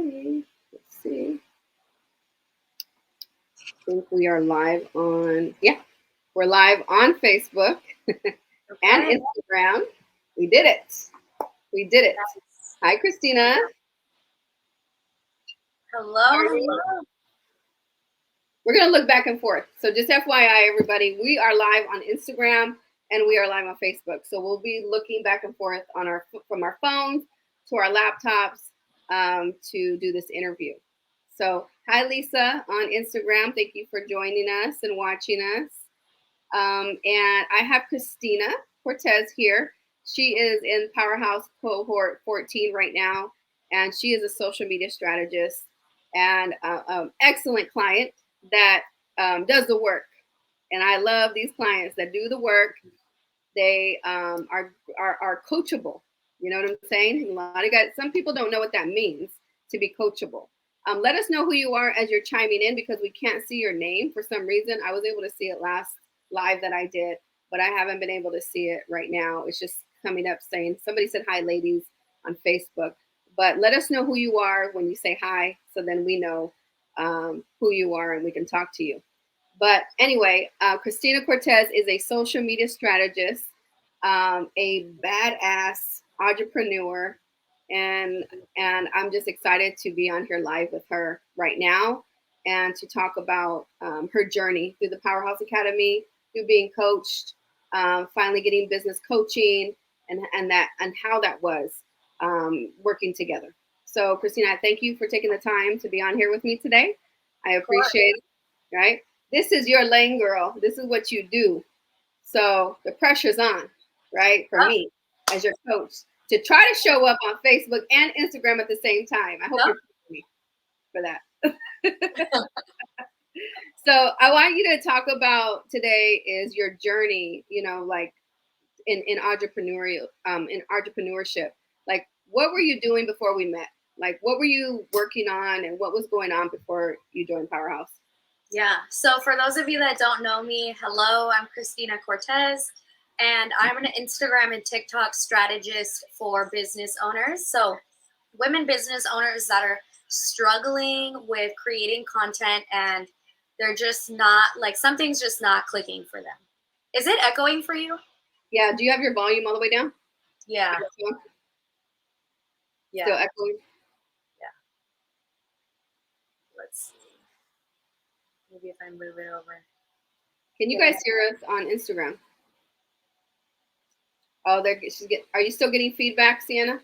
going. Let's see. I think we are live on, yeah, we're live on Facebook and Instagram. We did it. We did it. Hi, Christina. Hello. We're going to look back and forth. So just FYI, everybody, we are live on Instagram and we are live on Facebook. So we'll be looking back and forth on from our phones to our laptops to do this interview. So hi, Lisa on Instagram. Thank you for joining us and watching us. And I have Christina Cortes here. She is in Powerhouse Cohort 14 right now, and she is a social media strategist and excellent client that does the work. And I love these clients that do the work. They are coachable. You know what I'm saying? A lot of guys, some people don't know what that means to be coachable. Let us know who you are as you're chiming in because we can't see your name for some reason. I was able to see it last live that I did, but I haven't been able to see it right now. It's just coming up saying, somebody said hi, ladies, on Facebook. But let us know who you are when you say hi, so then we know who you are and we can talk to you. But anyway, Christina Cortes is a social media strategist, a badass entrepreneur, and I'm just excited to be on here live with her right now and to talk about her journey through the Powerhouse Academy, through being coached, finally getting business coaching, and how that was working together. So, Christina, thank you for taking the time to be on here with me today. I appreciate it. Right? This is your lane, girl. This is what you do. So the pressure's on, right? For me as your coach to try to show up on Facebook and Instagram at the same time. I hope you're with me for that. So I want you to talk about today is your journey, you know, like in entrepreneurship. Like what were you doing before we met? Like what were you working on and what was going on before you joined Powerhouse? Yeah. So for those of you that don't know me, hello, I'm Christina Cortes, and I'm an Instagram and TikTok strategist for business owners. So women business owners that are struggling with creating content and they're just not, like, something's just not clicking for them. Is it echoing for you? Yeah. Do you have your volume all the way down? Yeah. Yeah. Still echoing? Yeah. Let's see. Maybe if I move it over. Can you guys hear us on Instagram? Oh, are you still getting feedback, Sienna?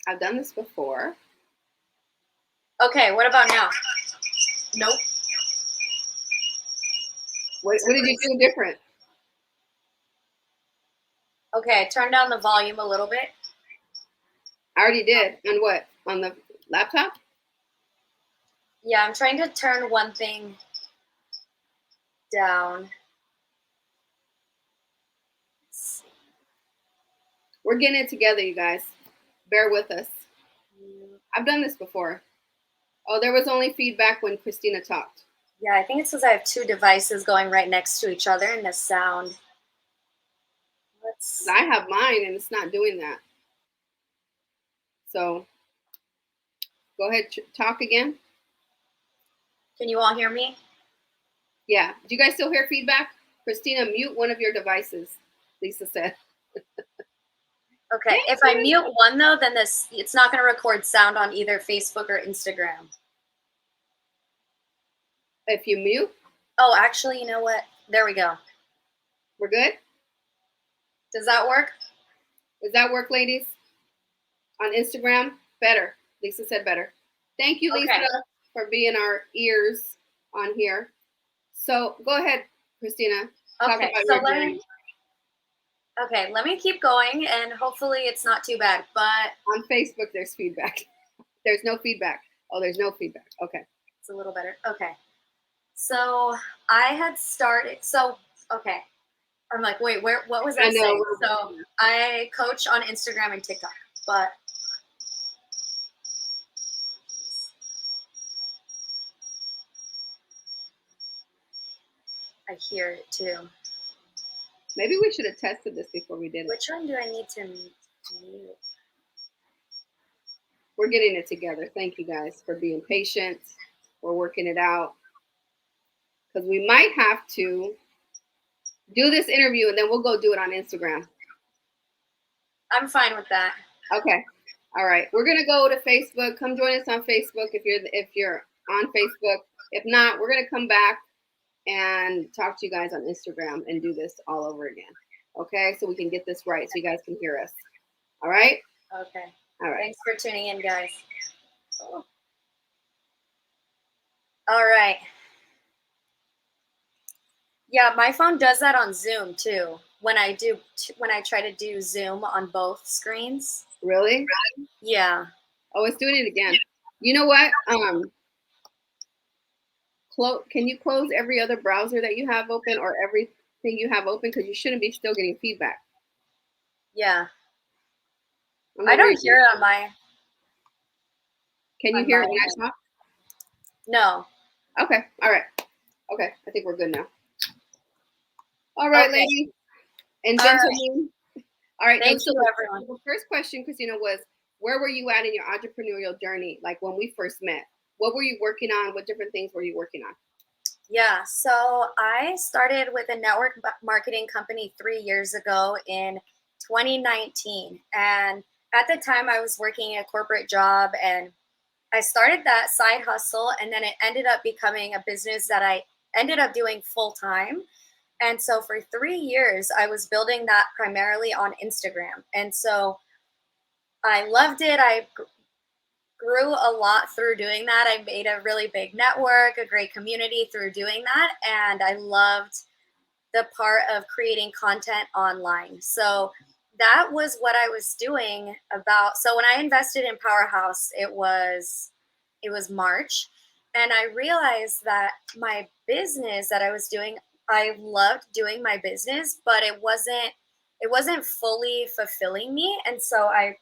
I've done this before. Okay, what about now? Nope. What did you do different? Okay, turn down the volume a little bit. I already did. On what? On the laptop? Yeah, I'm trying to turn one thing down. We're getting it together, you guys. Bear with us. I've done this before. Oh, there was only feedback when Christina talked. Yeah, I think it's because I have two devices going right next to each other and the sound. I have mine and it's not doing that. So go ahead, talk again. Can you all hear me? Yeah. Do you guys still hear feedback? Christina, mute one of your devices, Lisa said. Okay, if I mute one though, then it's not going to record sound on either Facebook or Instagram. If you mute? Oh, actually, you know what? There we go. We're good? Does that work? Does that work, ladies? On Instagram? Better. Lisa said better. Thank you, Lisa, for being our ears on here. So go ahead, Christina. Okay, let me keep going, and hopefully it's not too bad. But on Facebook, there's feedback. There's no feedback. Oh, there's no feedback. Okay. It's a little better. Okay. So I had started. So, okay. I'm like, wait, what was I saying? So I coach on Instagram and TikTok, but I hear it too. Maybe we should have tested this before we did it. Which one do I need to mute? We're getting it together. Thank you guys for being patient. We're working it out because we might have to do this interview and then we'll go do it on Instagram. I'm fine with that. Okay. All right. We're gonna go to Facebook. Come join us on Facebook if you're on Facebook. If not, we're gonna come back and talk to you guys on Instagram and do this all over again. Okay, so we can get this right so you guys can hear us. All right? Okay. All right. Thanks for tuning in, guys. Oh. All right. Yeah, my phone does that on Zoom too. When I try to do Zoom on both screens. Really? Yeah. Oh, it's doing it again. You know what? Can you close every other browser that you have open or everything you have open because you shouldn't be still getting feedback. Yeah. I don't hear it on my. Can you hear it when I talk? No. Okay. All right. Okay. I think we're good now. All right, Okay. ladies and gentlemen. All right. Thank you, everyone. The first question, Christina, was where were you at in your entrepreneurial journey? Like when we first met, what were you working on? What different things were you working on? Yeah, so I started with a network marketing company 3 years ago in 2019. And at the time, I was working a corporate job and I started that side hustle. And then it ended up becoming a business that I ended up doing full time. And so for 3 years, I was building that primarily on Instagram. And so I loved it. I grew a lot through doing that. I made a really big network, a great community through doing that. And I loved the part of creating content online. So that was what I was doing so when I invested in Powerhouse, it was March. And I realized that my business that I was doing, I loved doing my business, but it wasn't fully fulfilling me. And so I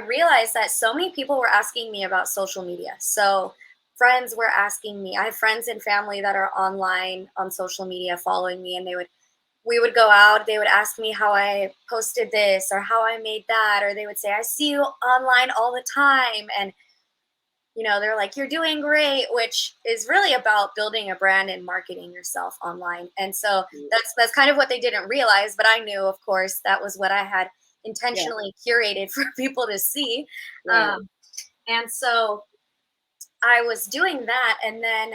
realized that so many people were asking me about social media. So friends were asking me. I have friends and family that are online on social media following me, and we would go out. They would ask me how I posted this or how I made that, or they would say, I see you online all the time. And, they're like, you're doing great, which is really about building a brand and marketing yourself online. And so that's kind of what they didn't realize. But I knew, of course, that was what I had intentionally curated for people to see. Right. And so I was doing that. And then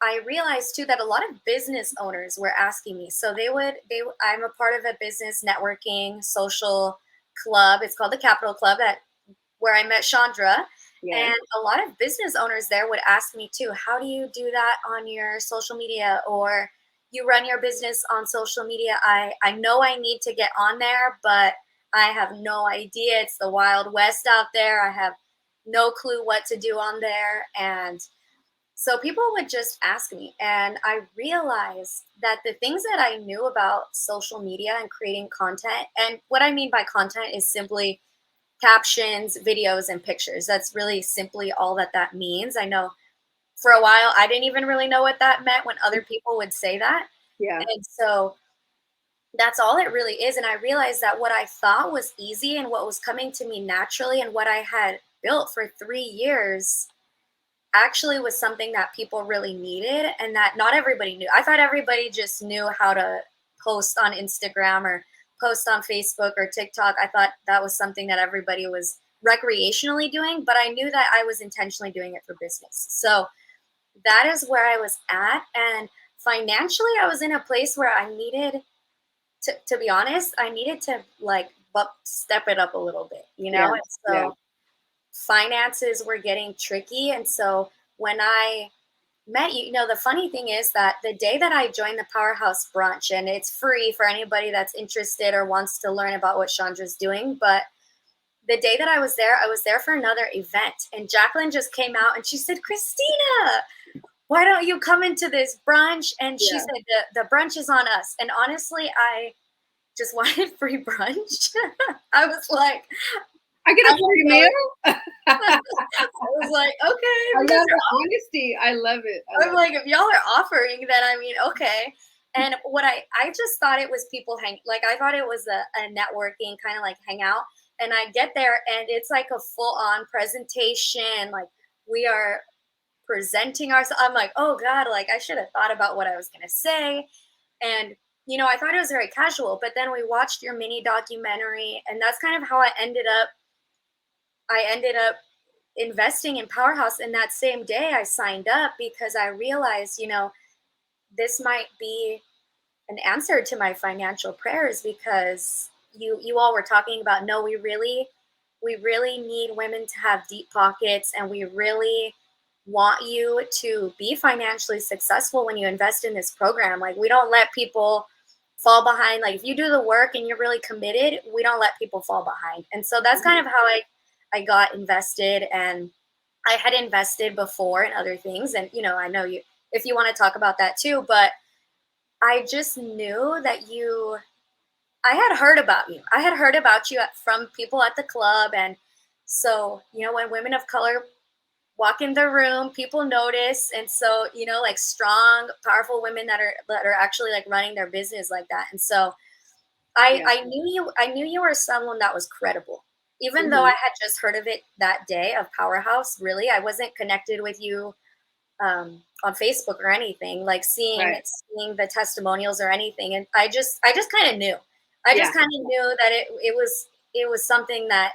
I realized too that a lot of business owners were asking me. So I'm a part of a business networking social club. It's called the Capital Club, where I met Chandra. Yeah. And a lot of business owners there would ask me too, how do you do that on your social media, or you run your business on social media? I know I need to get on there, but I have no idea. It's the Wild West out there. I have no clue what to do on there. And so people would just ask me, and I realized that the things that I knew about social media and creating content, and what I mean by content is simply captions, videos, and pictures. That's really simply all that means. I know for a while I didn't even really know what that meant when other people would say that. Yeah. And so that's all it really is. And I realized that what I thought was easy and what was coming to me naturally and what I had built for 3 years actually was something that people really needed and that not everybody knew. I thought everybody just knew how to post on Instagram or post on Facebook or TikTok. I thought that was something that everybody was recreationally doing, but I knew that I was intentionally doing it for business. So that is where I was at. And financially, I was in a place where I needed to be honest, I needed to step it up a little bit, Yeah. And so finances were getting tricky. And so when I met you, the funny thing is that the day that I joined the Powerhouse Brunch, and it's free for anybody that's interested or wants to learn about what Chandra's doing, but the day that I was there for another event, and Jacqueline just came out and she said, Christina, why don't you come into this brunch? And she said, the brunch is on us. And honestly, I just wanted free brunch. I was like, I get a free meal. I was like, okay. I love the honesty. I love it. I'm like, if y'all are offering, then I mean, okay. And what I just thought it was people I thought it was a networking kind of like hangout. And I get there and it's like a full on presentation. Like we are presenting ourselves. I'm like, oh God, like I should have thought about what I was going to say. And, I thought it was very casual, but then we watched your mini documentary and that's kind of how I ended up investing in Powerhouse. And that same day I signed up because I realized, this might be an answer to my financial prayers, because you all were talking about, no, we really need women to have deep pockets, and we really want you to be financially successful when you invest in this program. Like, we don't let people fall behind. Like, if you do the work and you're really committed, we don't let people fall behind. And so that's kind of how I got invested. And I had invested before in other things, and I know you, if you want to talk about that too, but I just knew that I had heard about you. I had heard about you from people at the club. And so, when women of color walk in the room, people notice. And so, like strong, powerful women that are actually like running their business like that. And so Yeah. I knew you were someone that was credible. Even though I had just heard of it that day of Powerhouse, really, I wasn't connected with you on Facebook or anything, like seeing the testimonials or anything. And I just kind of knew. I just kind of knew that it was something that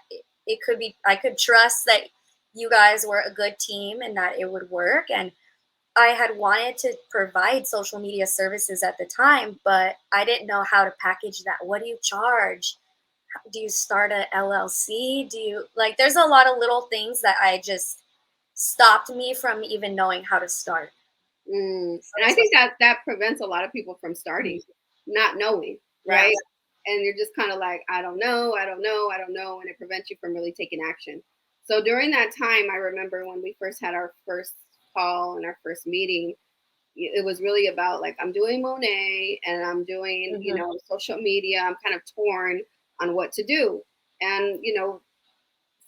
it could be. I could trust that you guys were a good team and that it would work. And I had wanted to provide social media services at the time, but I didn't know how to package that. What do you charge? Do you start a LLC? Do you like? There's a lot of little things that I just stopped me from even knowing how to start. And I think that prevents a lot of people from starting, not knowing, right? Yeah. And you're just kind of like, I don't know, and it prevents you from really taking action. So during that time, I remember when we first had our first call and our first meeting, it was really about like, I'm doing Monet and I'm doing, social media. I'm kind of torn on what to do. And,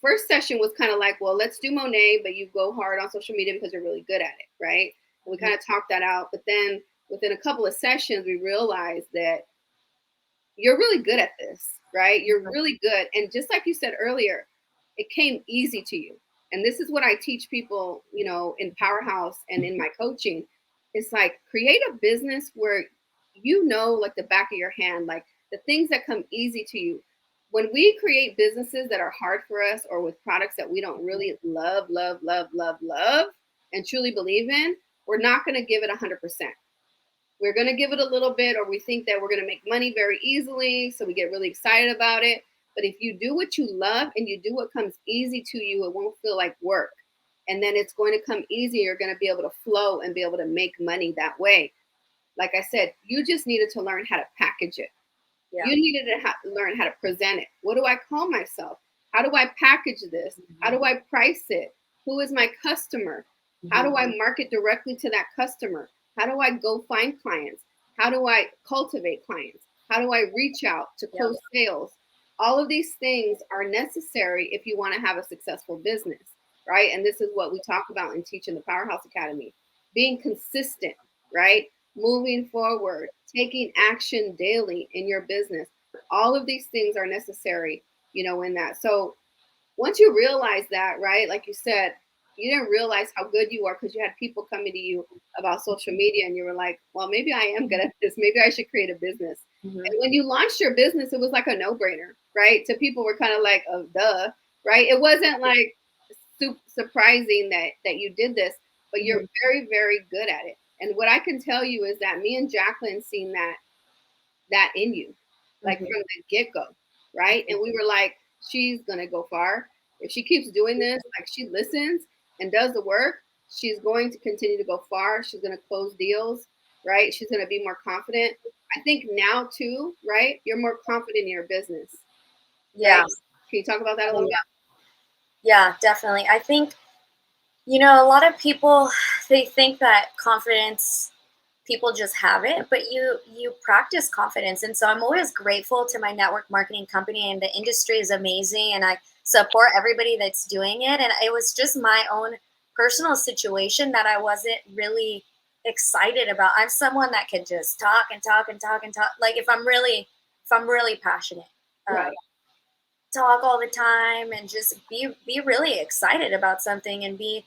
first session was kind of like, well, let's do Monet, but you go hard on social media because you're really good at it, right? And we kind of talked that out. But then within a couple of sessions, we realized that you're really good at this, right? You're really good. And just like you said earlier, it came easy to you. And this is what I teach people, in Powerhouse and in my coaching. It's like, create a business where like the back of your hand, like the things that come easy to you. When we create businesses that are hard for us, or with products that we don't really love, and truly believe in, we're not going to give it 100%. We're going to give it a little bit, or we think that we're going to make money very easily. So we get really excited about it. But if you do what you love and you do what comes easy to you, it won't feel like work. And then it's going to come easy. You're going to be able to flow and be able to make money that way. Like I said, you just needed to learn how to package it. Yeah. You needed to learn how to present it. What do I call myself? How do I package this? How do I price it? Who is my customer? How do I market directly to that customer? How do I go find clients? How do I cultivate clients? How do I reach out to close sales? All of these things are necessary if you want to have a successful business, right? And this is what we talk about and teach in the Powerhouse Academy. Being consistent, right? Moving forward, taking action daily in your business. All of these things are necessary, in that. So once you realize that, right, like you said, you didn't realize how good you are because you had people coming to you about social media and you were like, well, maybe I am good at this. Maybe I should create a business. And when you launched your business, it was like a no-brainer, right? So people were kind of like, oh, duh, right? It wasn't like surprising that you did this, but you're very, very good at it. And what I can tell you is that me and Jacqueline seen that in you, like from the get-go, right? And we were like, she's gonna go far. If she keeps doing this, like she listens and does the work, she's going to continue to go far. She's gonna close deals, right? She's gonna be more confident. I think now too, right? You're more confident in your business. Yeah. Right? Can you talk about that a little bit? Yeah, definitely. I think, a lot of people, they think that confidence, people just have it, but you practice confidence. And so I'm always grateful to my network marketing company, and the industry is amazing, and I support everybody that's doing it. And it was just my own personal situation that I wasn't really excited about. I'm someone that can just talk and talk and talk and talk. Like if I'm really passionate. Right. talk all the time and just be really excited about something and be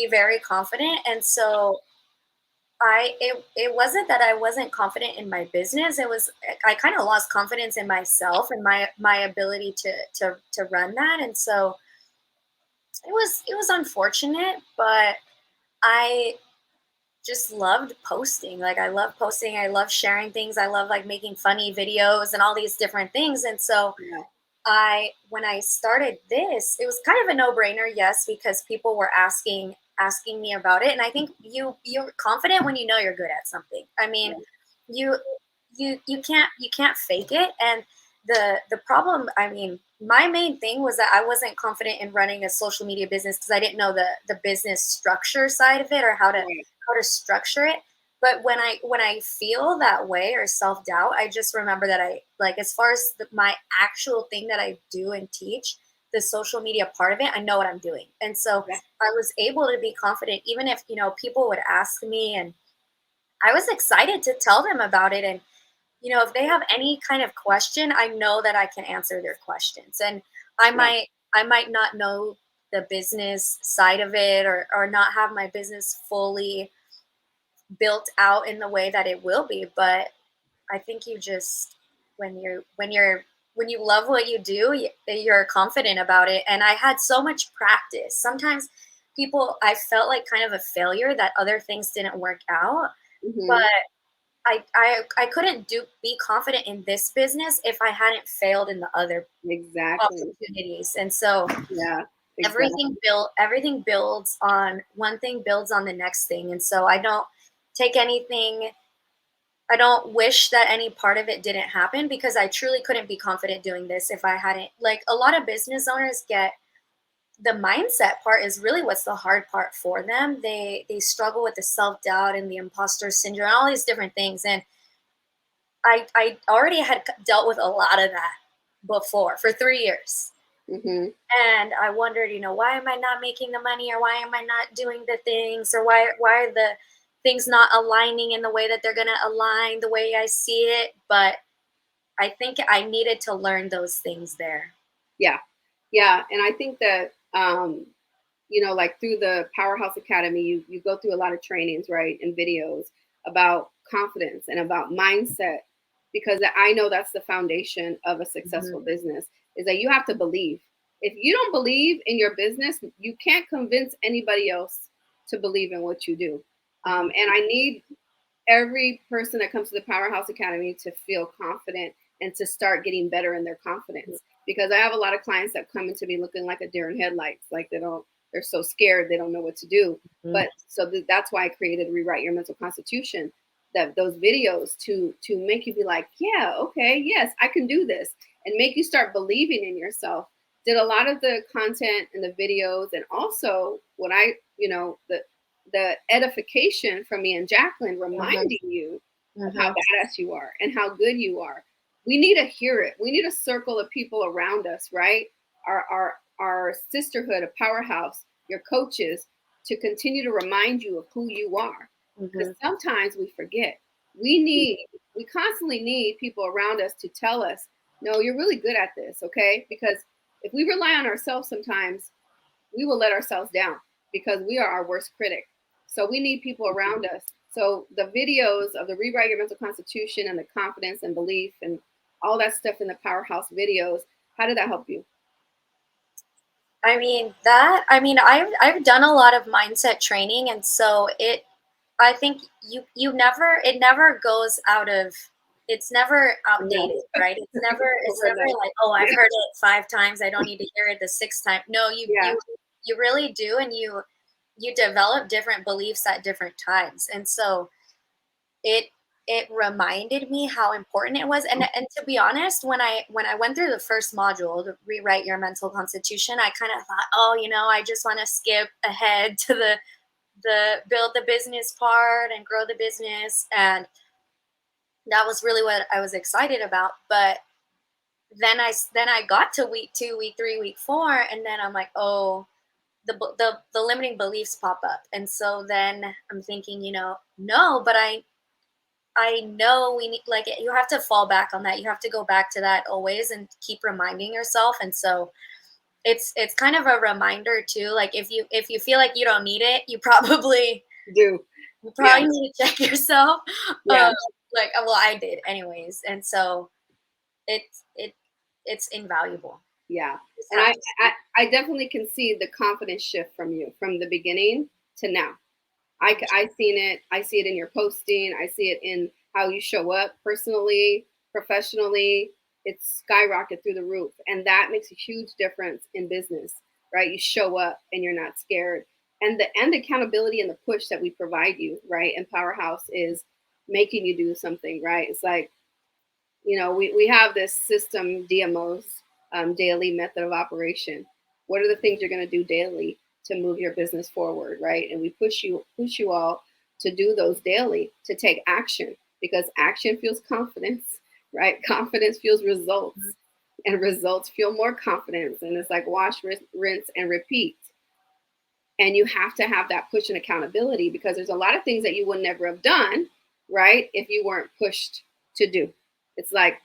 very confident. And so it wasn't that I wasn't confident in my business. It was I kind of lost confidence in myself and my ability to run that. And so it was unfortunate, but I just loved posting. Like I love posting. I love sharing things. I love like making funny videos and all these different things. And so Yeah. when I started this, it was kind of a no-brainer, yes, because people were asking me about it. And I think you're confident when you know you're good at something. I mean, Yeah. you you can't fake it. And the problem, I mean, my main thing was that I wasn't confident in running a social media business because I didn't know the business structure side of it or Right. how to structure it. But when I feel that way or self-doubt, I just remember that I like, as far as my actual thing that I do and teach, the social media part of it, I know what I'm doing. And so Yeah. I was able to be confident even if, people would ask me, and I was excited to tell them about it. And if they have any kind of question, I know that I can answer their questions. And I Yeah. might I might not know the business side of it, or not have my business fully built out in the way that it will be. But I think you just, when you love what you do, you're confident about it. And I had so much practice. Sometimes I felt like kind of a failure that other things didn't work out, but Hmm. I couldn't be confident in this business if I hadn't failed in the other Exactly. opportunities. And so Yeah. everything Exactly. builds on one thing, builds on the next thing. And so take anything I don't wish that any part of it didn't happen, because I truly couldn't be confident doing this if I hadn't. Like, a lot of business owners get the mindset part is really what's the hard part for them. They struggle with the self-doubt and the imposter syndrome and all these different things. And I already had dealt with a lot of that before for 3 years. Hmm. And I wondered, why am I not making the money, or why am I not doing the things, or why are the things not aligning in the way that they're going to align the way I see it. But I think I needed to learn those things there. Yeah. Yeah. And I think that, like through the Powerhouse Academy, you go through a lot of trainings, right, and videos about confidence and about mindset, because I know that's the foundation of a successful Mhm. business, is that you have to believe. If you don't believe in your business, you can't convince anybody else to believe in what you do. Mhm. And I need every person that comes to the Powerhouse Academy to feel confident and to start getting better in their confidence. Because I have a lot of clients that come into me looking like a deer in headlights, like they're so scared they don't know what to do. Mhm. But that's why I created Rewrite Your Mental Constitution, that those videos to make you be like, yeah, okay, yes, I can do this, and make you start believing in yourself. Did a lot of the content and the videos, and also what the edification from me and Jacqueline, Mhm. reminding you of how Mhm. badass you are and how good you are. We need to hear it. We need a circle of people around us, right? Our sisterhood, a powerhouse, your coaches, to continue to remind you of who you are. Because Mhm. sometimes we forget. We constantly need people around us to tell us, no, you're really good at this, okay? Because if we rely on ourselves sometimes, we will let ourselves down because we are our worst critic. So we need people around us. So the videos of the Rewrite Your Mental Constitution and the confidence and belief and all that stuff in the Powerhouse videos, how did that help you? I've done a lot of mindset training. And so I think it never goes out of, it's never No. outdated, right? It's never Overnight. like, oh, I've Yeah. heard it 5 times, I don't need to hear it the sixth time. No, Yeah. you really do. And you develop different beliefs at different times. And so it it reminded me how important it was. And to be honest, when I went through the first module, to rewrite your mental constitution, I kind of thought, oh, I just want to skip ahead to the build the business part and grow the business. And that was really what I was excited about. But then I got to week 2, week 3, week 4, and then I'm like, oh, the limiting beliefs pop up. And so then I'm thinking, no, but I know we need, like, you have to fall back on that. You have to go back to that always and keep reminding yourself. And so it's kind of a reminder too. Like if you feel like you don't need it, Do. you Yeah. probably need to check yourself. Yeah. Like well, I did anyways. And so it it's invaluable. Yeah. Just And have I, to I, I definitely can see the confidence shift from you from the beginning to now. I seen it. I see it in your posting. I see it in how you show up personally, professionally. It's skyrocket through the roof, and that makes a huge difference in business, right? You show up and you're not scared, and the accountability and the push that we provide you, right? And Powerhouse is making you do something, right? It's like we have this system DMOs, daily method of operation. What are the things you're going to do daily to move your business forward, right? And we push you all to do those daily, to take action, because action fuels confidence, right? Confidence fuels results, and results fuel more confidence. And it's like wash, rinse, and repeat. And you have to have that push and accountability, because there's a lot of things that you would never have done, right, if you weren't pushed to do. It's like,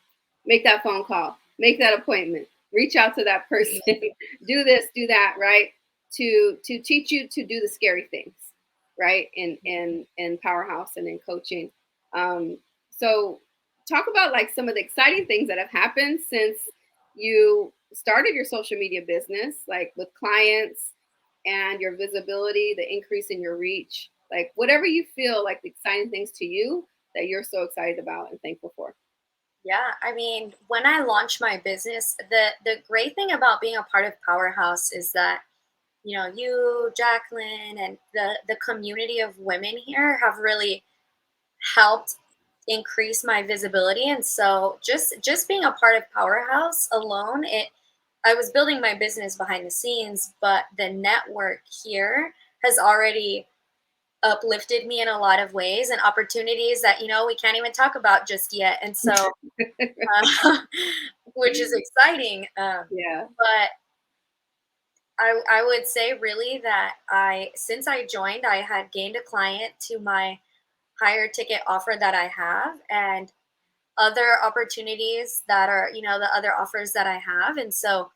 make that phone call, make that appointment, reach out to that person, do this, do that, right, to teach you to do the scary things, right, in Powerhouse and in coaching. So talk about like some of the exciting things that have happened since you started your social media business, like with clients and your visibility, the increase in your reach, like whatever you feel like the exciting things to you that you're so excited about and thankful for. Yeah, I mean, when I launched my business, the great thing about being a part of Powerhouse is that you, Jacqueline, and the community of women here have really helped increase my visibility. And so just being a part of Powerhouse alone, it I was building my business behind the scenes, but the network here has already uplifted me in a lot of ways and opportunities that we can't even talk about just yet. And so which is exciting. Yeah. But I would say really that since I joined, I had gained a client to my higher ticket offer that I have, and other opportunities that are, the other offers that I have. And so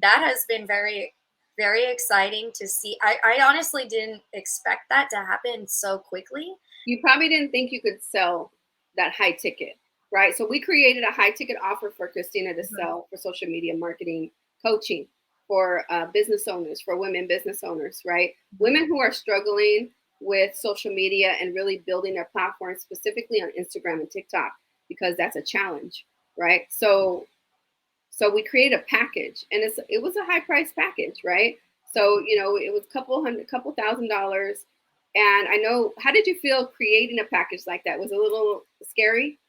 that has been very, very exciting to see. I honestly didn't expect that to happen so quickly. You probably didn't think you could sell that high ticket, right? So we created a high ticket offer for Christina to sell for social media marketing coaching for business owners, for women business owners, right? Women who are struggling with social media and really building their platforms, specifically on Instagram and TikTok, because that's a challenge, right? So we created a package, and it was a high price package, right? So it was couple $1,000. And I know, how did you feel creating a package like that? Was it a little scary?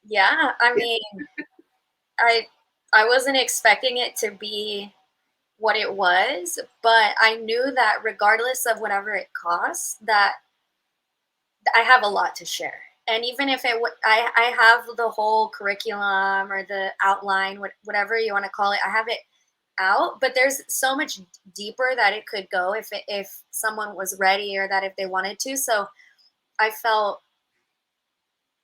Yeah, I mean, I I wasn't expecting it to be what it was, but I knew that regardless of whatever it costs, that I have a lot to share. And even if I have the whole curriculum or the outline, whatever you want to call it, I have it out. But there's so much deeper that it could go if someone was ready, or that if they wanted to. So I felt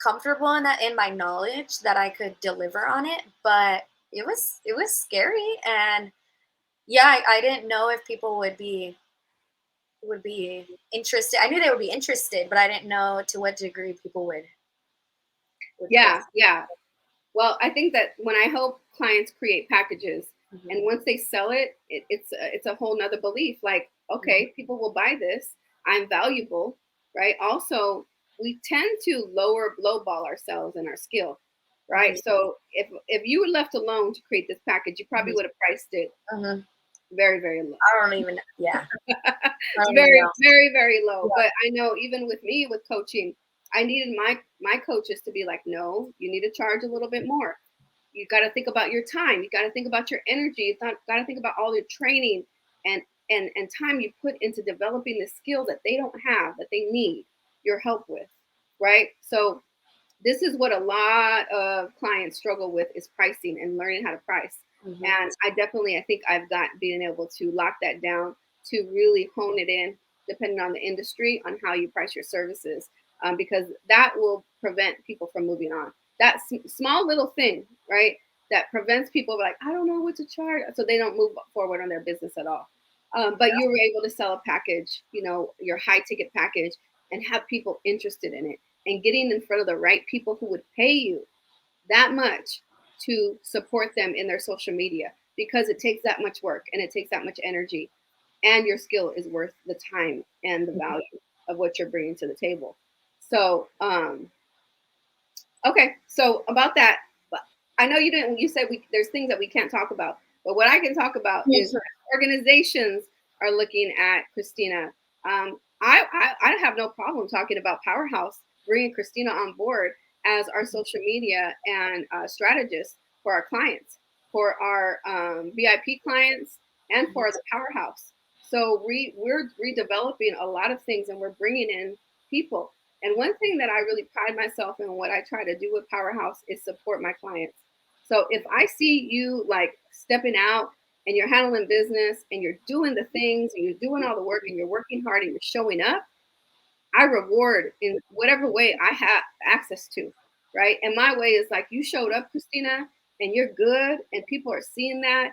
comfortable in my knowledge that I could deliver on it. But it was scary, and yeah, I didn't know if people would be interested. I knew they would be interested, but I didn't know to what degree people would feel. Yeah, yeah. Well, I think that when I help clients create packages, Mhm. and once they sell it, it's a whole nother belief. Like, Mhm. okay, people will buy this. I'm valuable, right? Also, we tend to lowball ourselves and our skill, right? Mhm. So if you were left alone to create this package, you probably Mhm. would have priced it Mhm. very, very low. I don't even. Yeah, I don't even Very, know. very, very low. Yeah. But I know, even with me with coaching, I needed my coaches to be like, no, you need to charge a little bit more. You got to think about your time. You got to think about your energy. You got to think about all your training and and time you put into developing the skills that they don't have, that they need your help with, right? So this is what a lot of clients struggle with, is pricing and learning how to price. Mhm. And I think I've got being able to lock that down, to really hone it in, depending on the industry, on how you price your services. because that will prevent people from moving on. That small little thing, right? That prevents people like, I don't know what to charge. So they don't move forward on their business at all. But you were able to sell a package, your high ticket package, and have people interested in it, and getting in front of the right people who would pay you that much to support them in their social media, because it takes that much work and it takes that much energy, and your skill is worth the time and the value of what you're bringing to the table. So, okay, so about that, I know you didn't. You said there's things that we can't talk about, but what I can talk about is organizations are looking at Christina. I have no problem talking about Powerhouse bringing Christina on board as our social media and strategist for our clients, for our VIP clients, and for the Powerhouse. So we're redeveloping a lot of things, and we're bringing in people. And one thing that I really pride myself in, what I try to do with Powerhouse, is support my clients. So if I see you like stepping out and you're handling business and you're doing the things and you're doing all the work and you're working hard and you're showing up, I reward in whatever way I have access to, right? And my way is like, you showed up, Christina, and you're good, and people are seeing that.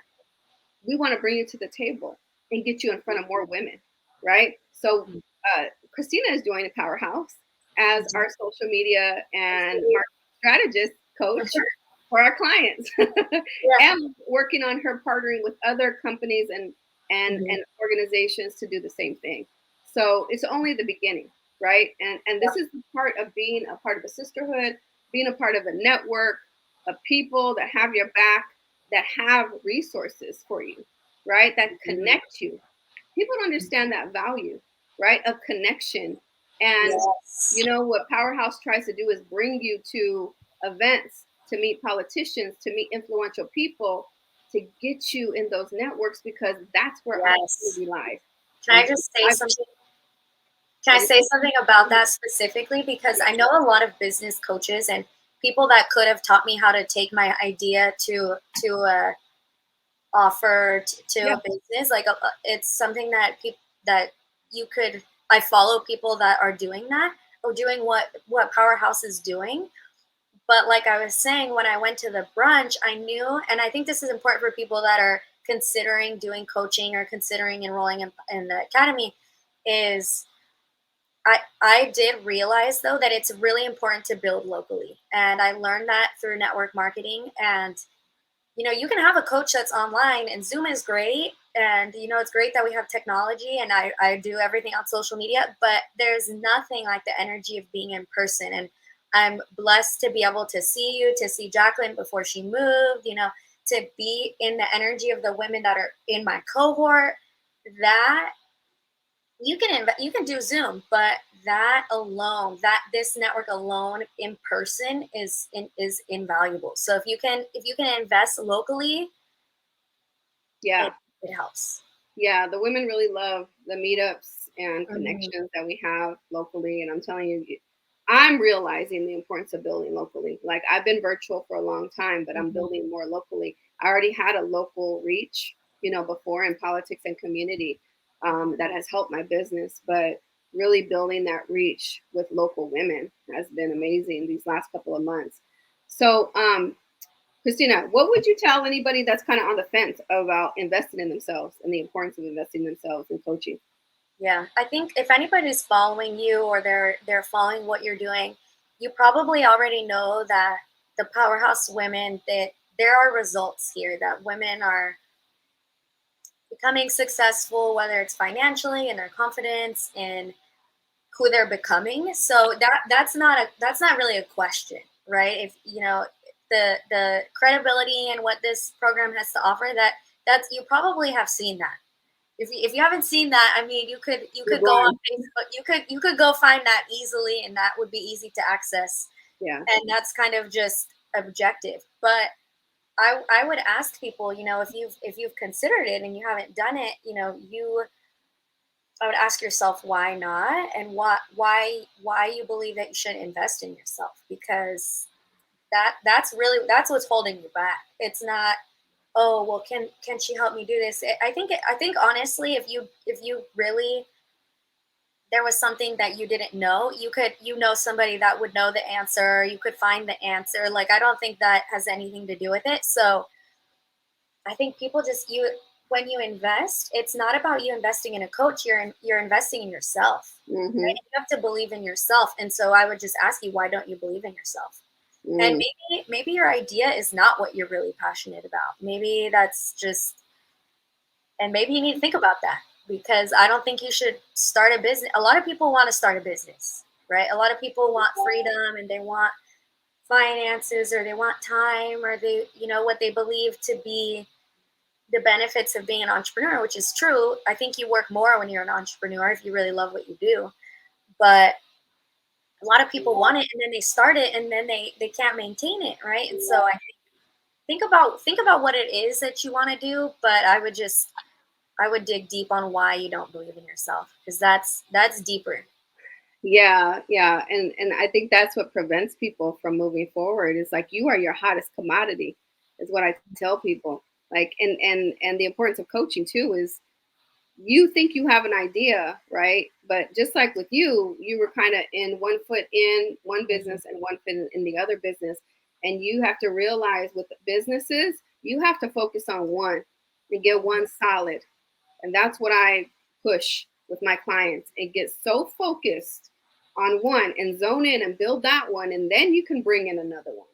We want to bring you to the table and get you in front of more women, right? So Christina is joining Powerhouse as our social media and marketing strategist coach for our clients, and working on her partnering with other companies and organizations to do the same thing. So it's only the beginning, right? And this is the part of being a part of a sisterhood, being a part of a network of people that have your back, that have resources for you, right? That connect you. People don't understand that value, right? Of connection. And what Powerhouse tries to do is bring you to events, to meet politicians, to meet influential people, to get you in those networks, because that's where opportunity lies. Can I just say something? Can I say something about that specifically? Because I know a lot of business coaches and people that could have taught me how to take my idea to offer to a business. Like it's something that people that you could. I follow people that are doing that, or doing what Powerhouse is doing. But like I was saying, when I went to the brunch, I knew, and I think this is important for people that are considering doing coaching or considering enrolling in the academy, is I did realize though that it's really important to build locally. And I learned that through network marketing. And, you can have a coach that's online, and Zoom is great. And, it's great that we have technology, and I do everything on social media, but there's nothing like the energy of being in person. And I'm blessed to be able to see you, to see Jacqueline before she moved, to be in the energy of the women that are in my cohort. That you can do Zoom, but that alone, this network alone in person is invaluable. So if you can invest locally, it helps. Yeah, the women really love the meetups and connections that we have locally. And I'm telling you, I'm realizing the importance of building locally. Like, I've been virtual for a long time, but I'm building more locally. I already had a local reach, before in politics and community, that has helped my business. But really building that reach with local women has been amazing these last couple of months. So, Christina, what would you tell anybody that's kind of on the fence about investing in themselves and the importance of investing in themselves in coaching? Yeah, I think if anybody's following you, or they're following what you're doing, you probably already know that the Powerhouse women, that there are results here, that women are becoming successful, whether it's financially, in their confidence, in who they're becoming. So that's not really a question, right? If the credibility and what this program has to offer, that's you probably have seen that. If you haven't seen that, I mean, you could go on Facebook. You could go find that easily, and that would be easy to access. Yeah. And that's kind of just objective. But I would ask people, if you've considered it and you haven't done it, I would ask yourself why not, and why you believe that you should invest in yourself, because that's what's holding you back. It's not, oh well, can she help me do this? I think honestly, if you really there was something that you didn't know, you know somebody that would know the answer, you could find the answer. Like, I don't think that has anything to do with it. So I think people just, when you invest, it's not about you investing in a coach, you're investing in yourself. Mm-hmm. Right? You have to believe in yourself. And so I would just ask you, why don't you believe in yourself? And maybe your idea is not what you're really passionate about. Maybe that's just, and maybe you need to think about that, because I don't think you should start a business. A lot of people want to start a business, right? A lot of people want freedom, and they want finances, or they want time, or they, what they believe to be the benefits of being an entrepreneur, which is true. I think you work more when you're an entrepreneur if you really love what you do. But a lot of people want it, and then they start it, and then they can't maintain it, right? And so I think about what it is that you want to do, but I would dig deep on why you don't believe in yourself, because that's deeper. Yeah, yeah. And I think that's what prevents people from moving forward. Is like, you are your hottest commodity, is what I tell people. Like, and the importance of coaching too is, you think you have an idea, right? But just like with you, you were kind of in one foot in one business and one foot in the other business. And you have to realize, with businesses, you have to focus on one and get one solid. And that's what I push with my clients, and get so focused on one and zone in and build that one. And then you can bring in another one.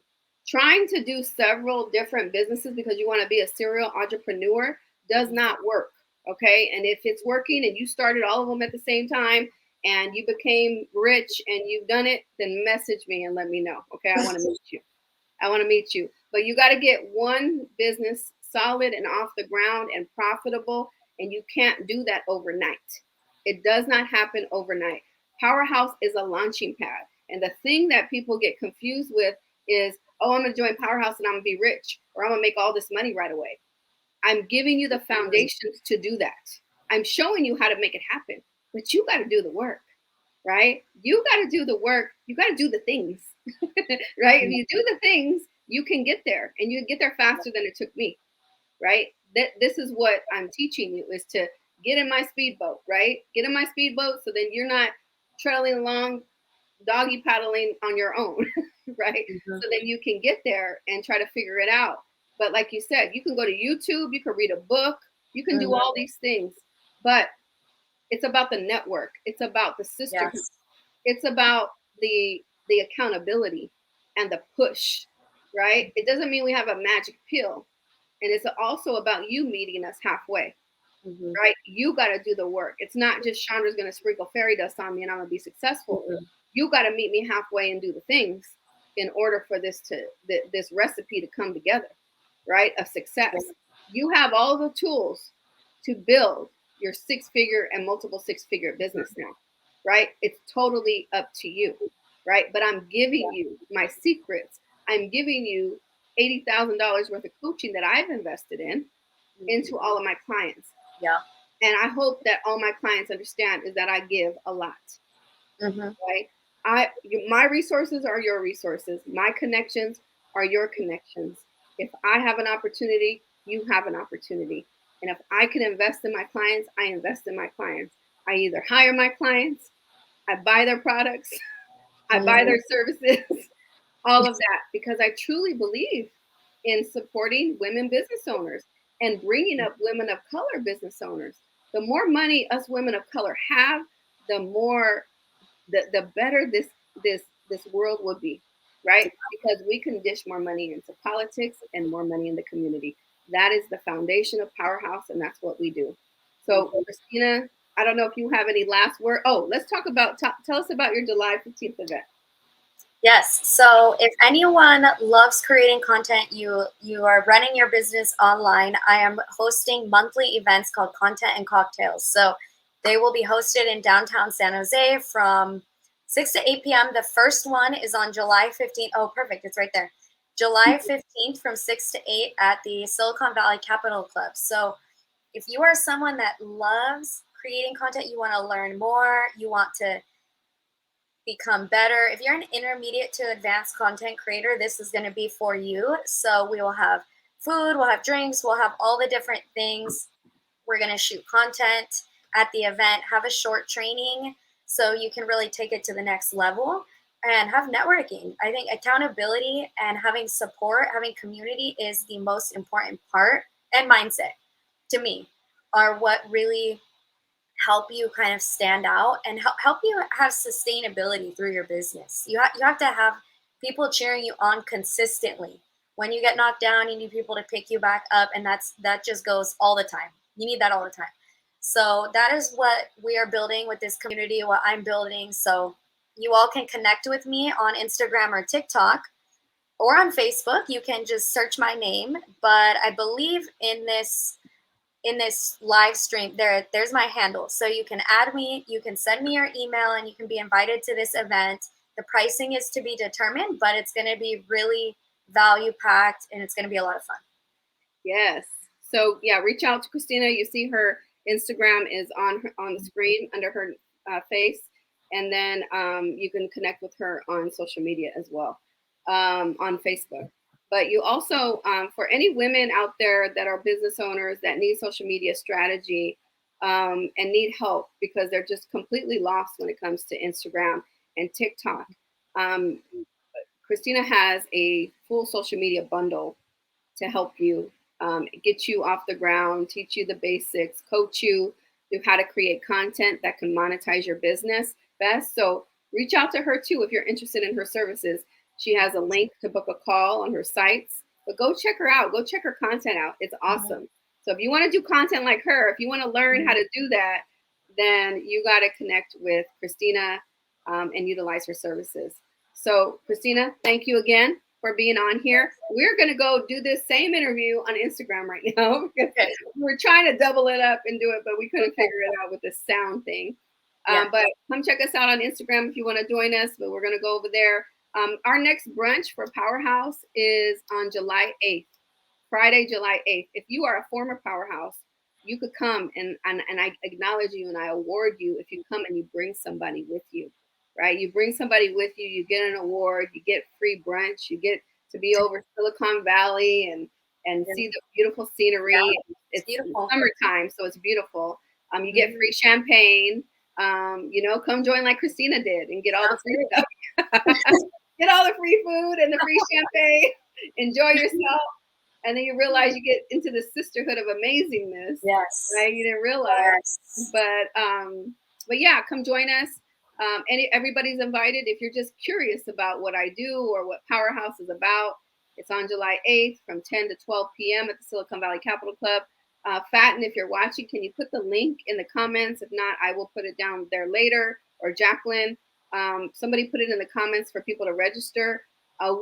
Trying to do several different businesses because you want to be a serial entrepreneur does not work. Okay. And if it's working and you started all of them at the same time and you became rich and you've done it, then message me and let me know. Okay. I want to meet you. I want to meet you. But you got to get one business solid and off the ground and profitable. And you can't do that overnight. It does not happen overnight. Powerhouse is a launching pad. And the thing that people get confused with is, oh, I'm going to join Powerhouse and I'm going to be rich, or I'm going to make all this money right away. I'm giving you the foundations to do that. I'm showing you how to make it happen, but you got to do the work, right? You got to do the work. You got to do the things, right? If you do the things, you can get there, and you get there faster than it took me, right? This is what I'm teaching you, is to get in my speedboat, right? Get in my speedboat so then you're not trailing along, doggy paddling on your own, right? Mm-hmm. So then you can get there and try to figure it out. But like you said, you can go to YouTube, you can read a book, you can do all these things, but it's about the network. It's about the sisterhood. Yes. It's about the accountability and the push, right? It doesn't mean we have a magic pill. And it's also about you meeting us halfway, right? You got to do the work. It's not just Chandra's going to sprinkle fairy dust on me and I'm going to be successful. You got to meet me halfway and do the things in order for this recipe to come together, right? Of success. You have all the tools to build your 6-figure and multiple 6-figure business now, right? It's totally up to you, right? But I'm giving you my secrets. I'm giving you $80,000 worth of coaching that I've invested in into all of my clients. Yeah. And I hope that all my clients understand is that I give a lot, right? My resources are your resources. My connections are your connections. If I have an opportunity, you have an opportunity. And if I can invest in my clients, I invest in my clients. I either hire my clients, I buy their products, I buy their services, all of that, because I truly believe in supporting women business owners and bringing up women of color business owners. The more money us women of color have, the more, the better this world would be, right? Because we can dish more money into politics and more money in the community. That is the foundation of Powerhouse, and that's what we do. So, Christina, I don't know if you have any last word. Oh, let's talk about, tell us about your July 15th event. Yes. So if anyone loves creating content, you are running your business online, I am hosting monthly events called Content and Cocktails. So they will be hosted in downtown San Jose from 6 to 8 p.m. The first one is on July 15th. Oh, perfect. It's right there. July 15th from 6 to 8 at the Silicon Valley Capital Club. So if you are someone that loves creating content, you want to learn more, you want to become better. If you're an intermediate to advanced content creator, this is going to be for you. So we will have food, we'll have drinks, we'll have all the different things. We're going to shoot content at the event, have a short training so you can really take it to the next level and have networking. I think accountability and having support, having community is the most important part, and mindset to me are what really help you kind of stand out and help you have sustainability through your business. You have to have people cheering you on consistently. When you get knocked down, you need people to pick you back up, and that just goes all the time. You need that all the time. So that is what we are building with this community, what I'm building. So you all can connect with me on Instagram or TikTok or on Facebook. You can just search my name, but I believe in this live stream, there's my handle. So you can add me, you can send me your email, and you can be invited to this event. The pricing is to be determined, but it's going to be really value packed, and it's going to be a lot of fun. Yes. So yeah, reach out to Christina. You see her Instagram is on the screen under her face, and then you can connect with her on social media as well, on Facebook. But you also, for any women out there that are business owners that need social media strategy and need help because they're just completely lost when it comes to Instagram and TikTok, Christina has a full social media bundle to help you get you off the ground, teach you the basics, coach you through how to create content that can monetize your business best. So reach out to her too if you're interested in her services. She has a link to book a call on her sites, but go check her out. Go check her content out. It's awesome. So if you want to do content like her, if you want to learn how to do that, then you got to connect with Christina and utilize her services. So Christina, thank you again for being on here. We're going to go do this same interview on Instagram right now. We're trying to double it up and do it, but we couldn't figure it out with the sound thing. But come check us out on Instagram if you want to join us, but we're going to go over there. Our next brunch for Powerhouse is on July 8th, Friday, July 8th. If you are a former Powerhouse, you could come and I acknowledge you and I award you if you come and you bring somebody with you. Right? You bring somebody with you, you get an award, you get free brunch, you get to be over Silicon Valley and see the beautiful scenery. Yeah, it's beautiful. Summertime, so it's beautiful. You get free champagne. Come join like Christina did and get all the free stuff. Get all the free food and the free champagne. Enjoy yourself. And then you realize you get into the sisterhood of amazingness. Yes. Right? You didn't realize. Yes. But yeah, come join us. Everybody's invited. If you're just curious about what I do or what Powerhouse is about, it's on July 8th from 10 to 12 p.m. at the Silicon Valley Capital Club. Fatten, if you're watching, can you put the link in the comments? If not, I will put it down there later. Or Jacqueline, somebody put it in the comments for people to register.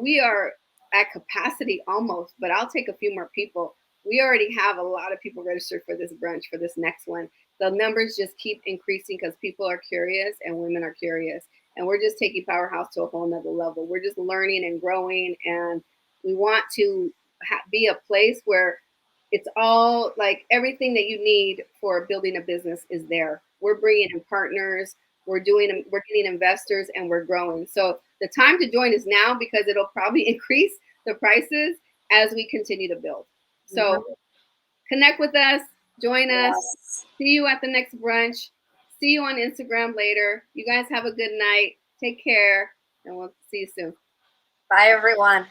We are at capacity almost, but I'll take a few more people. We already have a lot of people registered for this brunch, for this next one. The numbers just keep increasing because people are curious and women are curious. And we're just taking Powerhouse to a whole nother level. We're just learning and growing. And we want to be a place where it's all like everything that you need for building a business is there. We're bringing in partners, we're getting investors, and we're growing. So the time to join is now because it'll probably increase the prices as we continue to build. So connect with us, join us. See you at the next brunch. See you on Instagram later. You guys have a good night. Take care, and we'll see you soon. Bye, everyone.